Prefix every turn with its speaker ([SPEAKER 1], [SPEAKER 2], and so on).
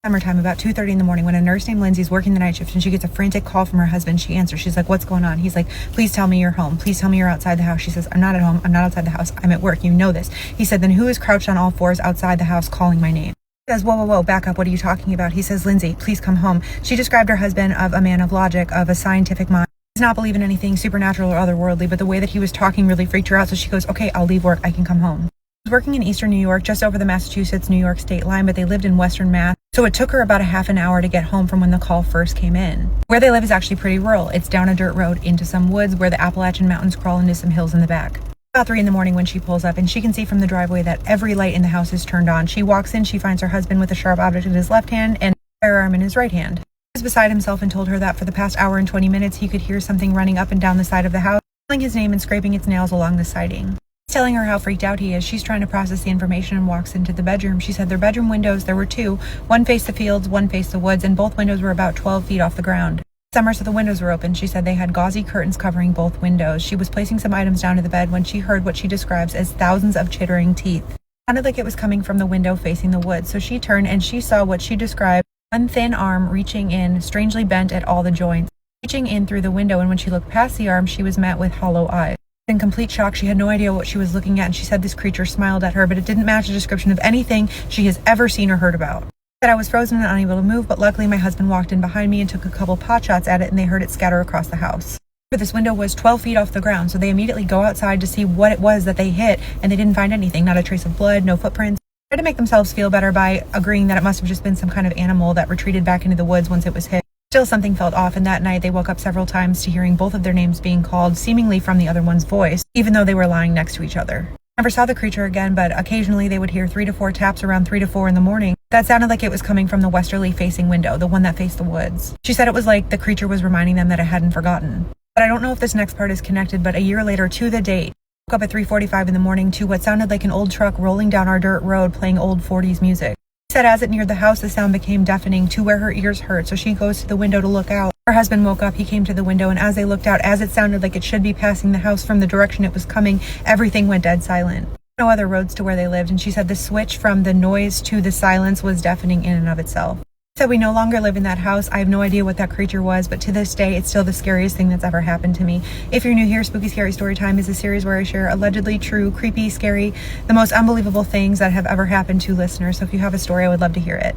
[SPEAKER 1] Summertime, about 2:30 in the morning, when a nurse named Lindsay's working the night shift and she gets a frantic call from her husband. She answers. She's like, "What's going on?" He's like, "Please tell me you're home. Please tell me you're outside the house." She says, "I'm not at home. I'm not outside the house. I'm at work. You know this." He said, "Then who is crouched on all fours outside the house calling my name?" She says, "Whoa, back up. What are you talking about?" He says, "Lindsay, please come home." She described her husband of a man of logic, of a scientific mind. He does not believe in anything supernatural or otherworldly, but the way that he was talking really freaked her out. So she goes, "Okay, I'll leave work. I can come home." Was working in eastern New York, just over the Massachusetts-New York state line, but they lived in western Mass, so it took her about a half an hour to get home from when the call first came in. Where they live is actually pretty rural. It's down a dirt road into some woods where the Appalachian Mountains crawl into some hills in the back. About 3 in the morning when she pulls up, and she can see from the driveway that every light in the house is turned on. She walks in, she finds her husband with a sharp object in his left hand and a firearm in his right hand. He was beside himself and told her that for the past hour and 20 minutes he could hear something running up and down the side of the house, calling his name and scraping its nails along the siding. Telling her how freaked out he is. She's trying to process the information and walks into the bedroom. She said their bedroom windows, there were 2. One faced the fields, one faced the woods, and both windows were about 12 feet off the ground. Summer, so the windows were open. She said they had gauzy curtains covering both windows. She was placing some items down to the bed when she heard what she describes as thousands of chittering teeth. It sounded like it was coming from the window facing the woods, so she turned and she saw what she described, one thin arm reaching in, strangely bent at all the joints, reaching in through the window, and when she looked past the arm, she was met with hollow eyes. In complete shock, she had no idea what she was looking at, and she said this creature smiled at her, but it didn't match the description of anything she has ever seen or heard about. She said, "I was frozen and unable to move, but luckily my husband walked in behind me and took a couple pot shots at it, and they heard it scatter across the house." But this window was 12 feet off the ground, so they immediately go outside to see what it was that they hit, and they didn't find anything, not a trace of blood, no footprints. They tried to make themselves feel better by agreeing that it must have just been some kind of animal that retreated back into the woods once it was hit. Still, something felt off, and that night they woke up several times to hearing both of their names being called, seemingly from the other one's voice, even though they were lying next to each other. Never saw the creature again, but occasionally they would hear 3 to 4 taps around 3 to 4 in the morning. That sounded like it was coming from the westerly facing window, the one that faced the woods. She said it was like the creature was reminding them that it hadn't forgotten. But I don't know if this next part is connected, but a year later to the date, woke up at 3:45 in the morning to what sounded like an old truck rolling down our dirt road playing old 40s music. She said as it neared the house, the sound became deafening to where her ears hurt, so she goes to the window to look out. Her husband woke up, he came to the window, and as they looked out, as it sounded like it should be passing the house from the direction it was coming, everything went dead silent. No other roads to where they lived, and she said the switch from the noise to the silence was deafening in and of itself. She said, "We no longer live in that house. I have no idea what that creature was, but to this day, it's still the scariest thing that's ever happened to me." If you're new here, Spooky Scary Storytime is a series where I share allegedly true, creepy, scary, the most unbelievable things that have ever happened to listeners. So if you have a story, I would love to hear it.